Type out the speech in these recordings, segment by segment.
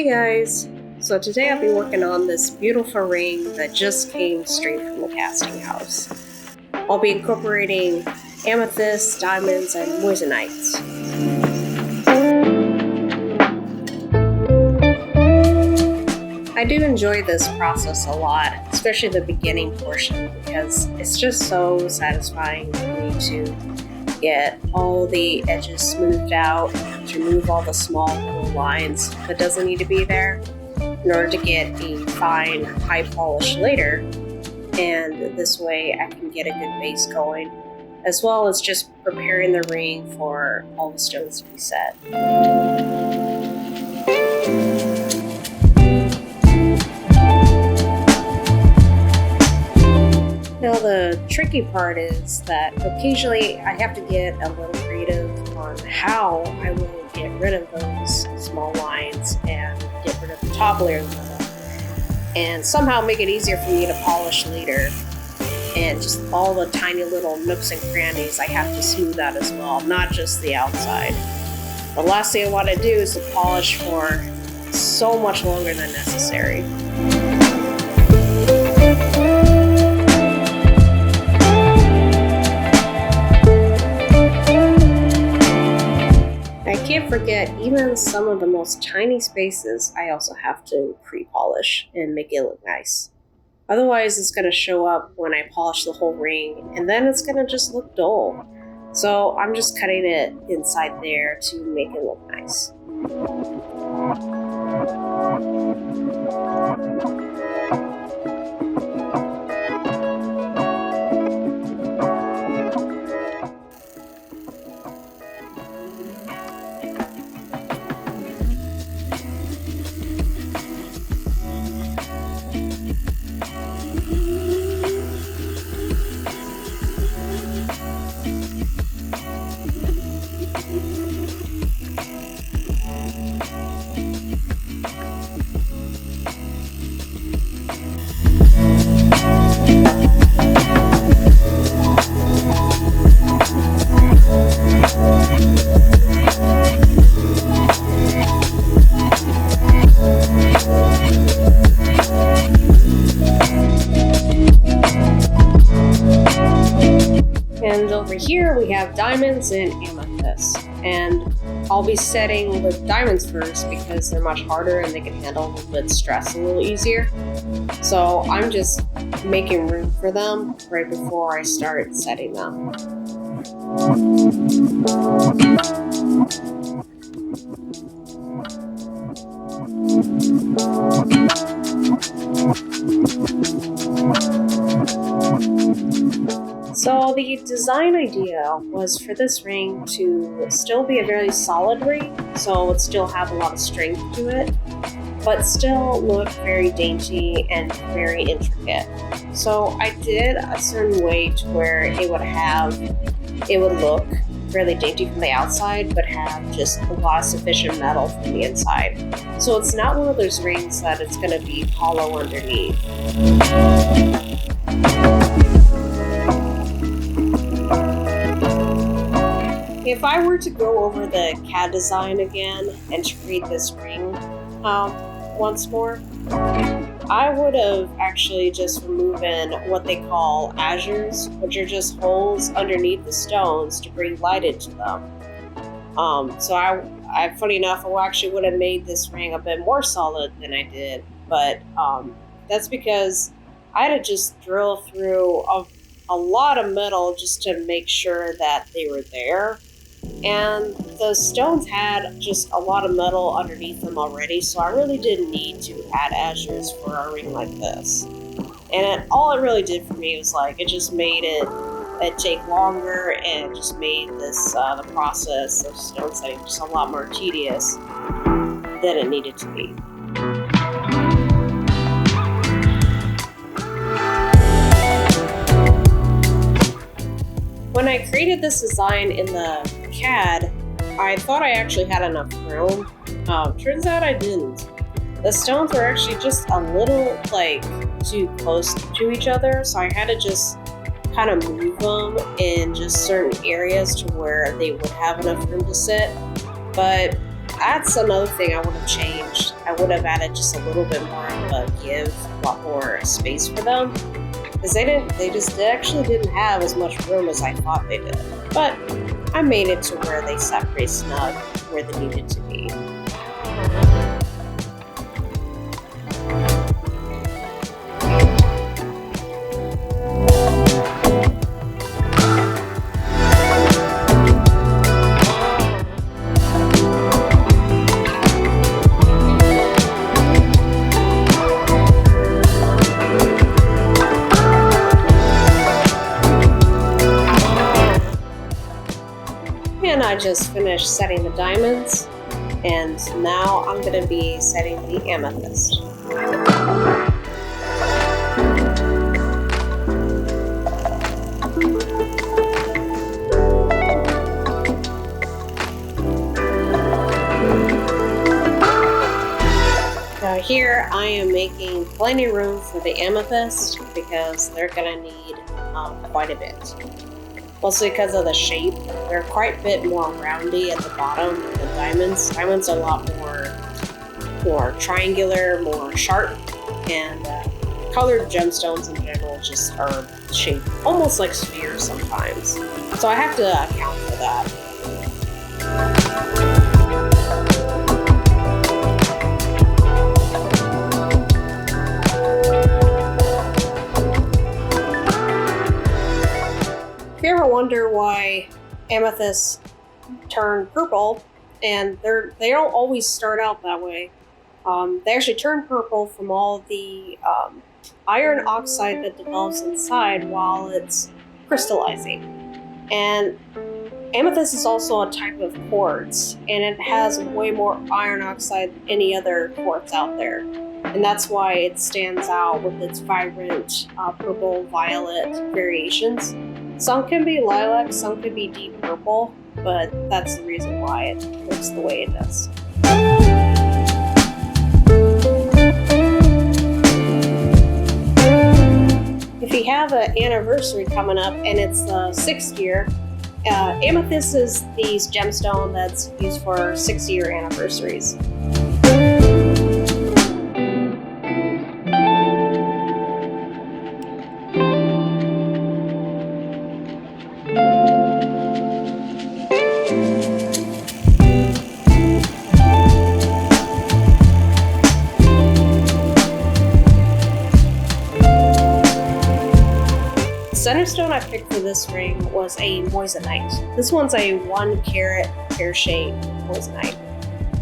Hey guys! So today I'll be working on this beautiful ring that just came straight from the casting house. I'll be incorporating amethysts, diamonds, and moissanites. I do enjoy this process a lot, especially the beginning portion, because it's just so satisfying for me to get all the edges smoothed out, to remove all the small little lines that doesn't need to be there in order to get a fine, high polish later. And this way I can get a good base going, as well as just preparing the ring for all the stones to be set. Now the tricky part is that occasionally I have to get a little creative on how I will get rid of those small lines and get rid of the top layer of the metal, and somehow make it easier for me to polish later. And just all the tiny little nooks and crannies I have to smooth out as well, not just the outside. The last thing I want to do is to polish for so much longer than necessary. I can't forget, even some of the most tiny spaces I also have to pre-polish and make it look nice. Otherwise it's going to show up when I polish the whole ring, and then it's going to just look dull. So I'm just cutting it inside there to make it look nice. And over here we have diamonds and amethysts, and I'll be setting with diamonds first because they're much harder and they can handle a little bit of stress a little easier. So I'm just making room for them right before I start setting them. So the design idea was for this ring to still be a very solid ring, so it would still have a lot of strength to it, but still look very dainty and very intricate. So I did a certain way to where it would look fairly dainty from the outside, but have just a lot of sufficient metal from the inside. So it's not one of those rings that it's going to be hollow underneath. If I were to go over the CAD design again and to create this ring once more, I would have actually just removed what they call azures, which are just holes underneath the stones to bring light into them. So I funny enough, I actually would have made this ring a bit more solid than I did, but that's because I had to just drill through a lot of metal just to make sure that they were there. And the stones had just a lot of metal underneath them already, so I really didn't need to add azures for a ring like this. And all it really did for me was it just made it take longer, and just made this the process of stone setting just a lot more tedious than it needed to be. When I created this design in the CAD, I thought I actually had enough room. Turns out I didn't. The stones were actually just a little too close to each other, so I had to just kind of move them in just certain areas to where they would have enough room to sit. But That's another thing I would have changed. I would have added just a little bit more of a give, a lot more space for them. Because they actually didn't have as much room as I thought they did. But I made it to where they sat pretty snug where they needed to be. And I just finished setting the diamonds, and now I'm going to be setting the amethyst. Now here I am making plenty of room for the amethyst because they're going to need quite a bit. Mostly because of the shape. They're quite a bit more roundy at the bottom than diamonds. Diamonds are a lot more triangular, more sharp, and colored gemstones in general just are shaped almost like spheres sometimes. So I have to account for that. If you ever wonder why amethysts turn purple, and they don't always start out that way. They actually turn purple from all the iron oxide that develops inside while it's crystallizing. And amethyst is also a type of quartz, and it has way more iron oxide than any other quartz out there. And that's why it stands out with its vibrant purple, violet variations. Some can be lilac, some could be deep purple, but that's the reason why it looks the way it does. If you have an anniversary coming up and it's the 6th year, amethyst is the gemstone that's used for 6-year anniversaries. Center stone I picked for this ring was a Moissanite. This one's a 1 carat pear-shaped Moissanite.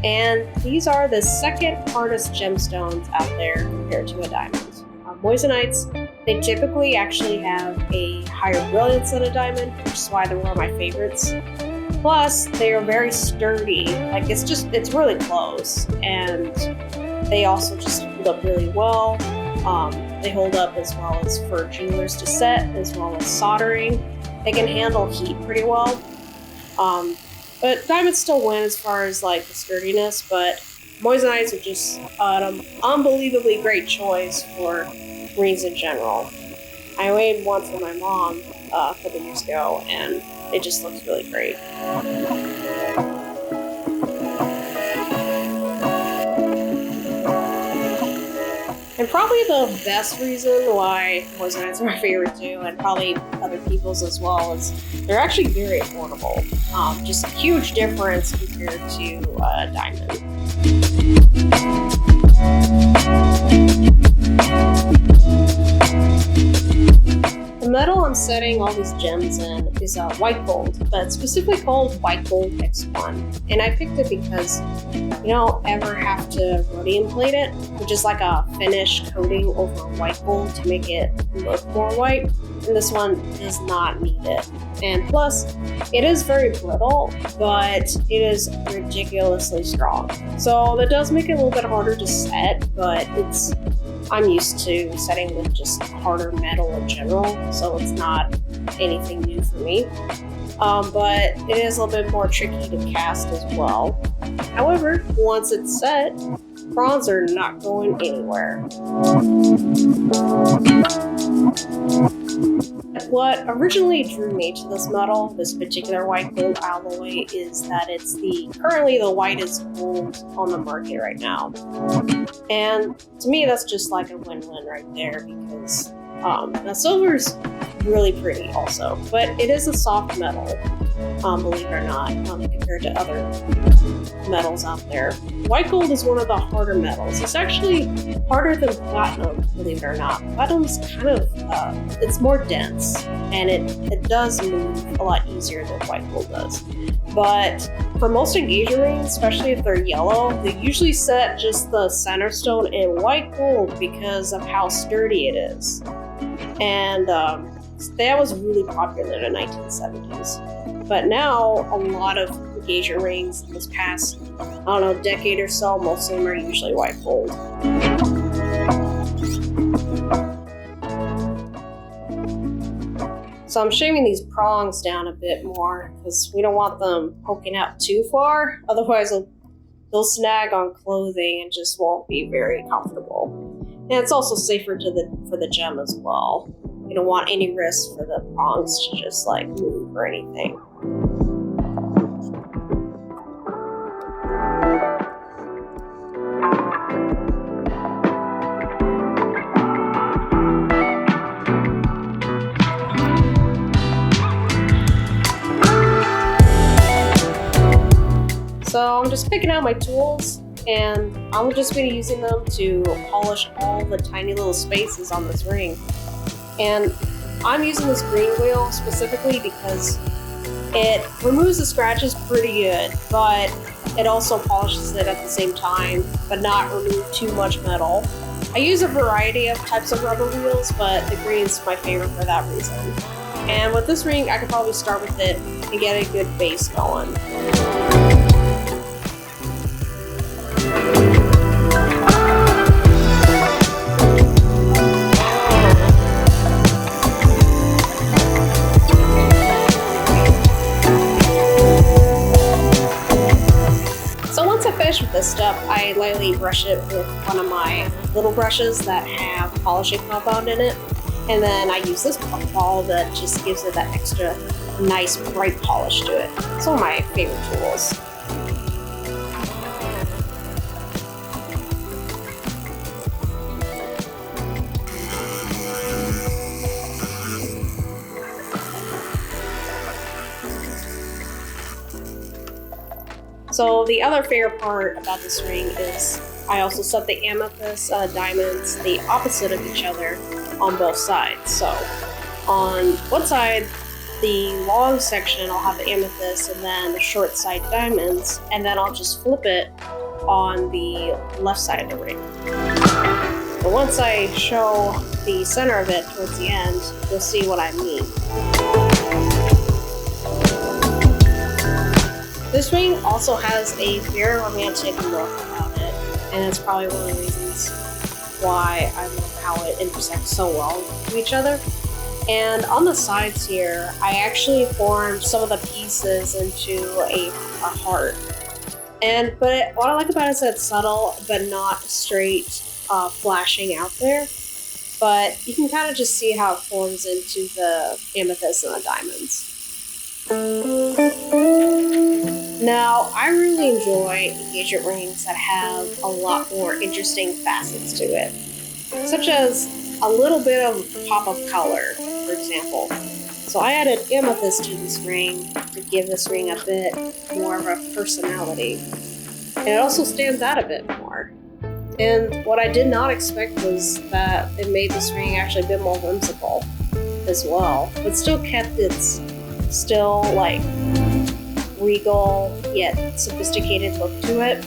And these are the second hardest gemstones out there compared to a diamond. Moissanites, they typically actually have a higher brilliance than a diamond, which is why they're one of my favorites. Plus, they are very sturdy. Like, it's really close. And they also just hold up really well. They hold up as well as for jewelers to set, as well as soldering. They can handle heat pretty well. But diamonds still win as far as like the sturdiness, but Moissanites are just an unbelievably great choice for rings in general. I made one for my mom a couple years ago, and it just looks really great. And probably the best reason why Moissanites are my favorite too, and probably other people's as well, is they're actually very affordable. Just a huge difference compared to diamond. The metal I'm setting all these gems in is white gold, but specifically called white gold X1. And I picked it because you don't ever have to rhodium plate it, which is like a finish coating over white gold to make it look more white. And this one does not need it. And plus, it is very brittle, but it is ridiculously strong. So that does make it a little bit harder to set, but I'm used to setting with just harder metal in general, so it's not anything new for me. But it is a little bit more tricky to cast as well. However, once it's set, bronze are not going anywhere. What originally drew me to this metal, this particular white gold alloy, is that it's currently the whitest gold on the market right now. And to me, that's just like a win-win right there, because now silver's really pretty also, but it is a soft metal, believe it or not, compared to other metals out there. White gold is one of the harder metals. It's actually harder than platinum, believe it or not. Platinum's kind of, it's more dense, and it does move a lot easier than white gold does. But for most engagement rings, especially if they're yellow, they usually set just the center stone in white gold because of how sturdy it is. And that was really popular in the 1970s. But now, a lot of engagement rings in this past, decade or so, most of them are usually white gold. So I'm shaving these prongs down a bit more because we don't want them poking out too far. Otherwise, they'll snag on clothing and just won't be very comfortable. And it's also safer for the gem as well. You don't want any risk for the prongs to just like move or anything. So I'm just picking out my tools, and I'm just going to be using them to polish all the tiny little spaces on this ring. And I'm using this green wheel specifically because it removes the scratches pretty good, but it also polishes it at the same time, but not remove too much metal. I use a variety of types of rubber wheels, but the green's my favorite for that reason. And with this ring, I could probably start with it and get a good base going. With this step, I lightly brush it with one of my little brushes that have polishing compound in it, and then I use this ball that just gives it that extra nice bright polish to it. It's one of my favorite tools. So the other favorite part about this ring is I also set the amethyst diamonds the opposite of each other on both sides. So on one side, the long section, I'll have the amethyst, and then the short side diamonds, and then I'll just flip it on the left side of the ring. But once I show the center of it towards the end, you'll see what I mean. This ring also has a very romantic look about it, and it's probably one of the reasons why I love how it intersects so well with each other. And on the sides here, I actually formed some of the pieces into a heart. But what I like about it is that it's subtle, but not straight flashing out there. But you can kind of just see how it forms into the amethyst and the diamonds. Now, I really enjoy engagement rings that have a lot more interesting facets to it, such as a little bit of pop of color, for example. So I added amethyst to this ring to give this ring a bit more of a personality. And it also stands out a bit more. And what I did not expect was that it made this ring actually a bit more whimsical as well, but still kept its still like regal yet sophisticated look to it.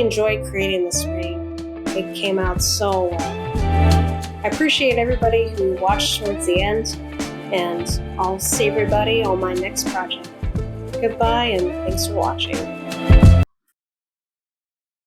enjoyed creating this ring. It came out so well. I appreciate everybody who watched towards the end, and I'll see everybody on my next project. Goodbye, and thanks for watching.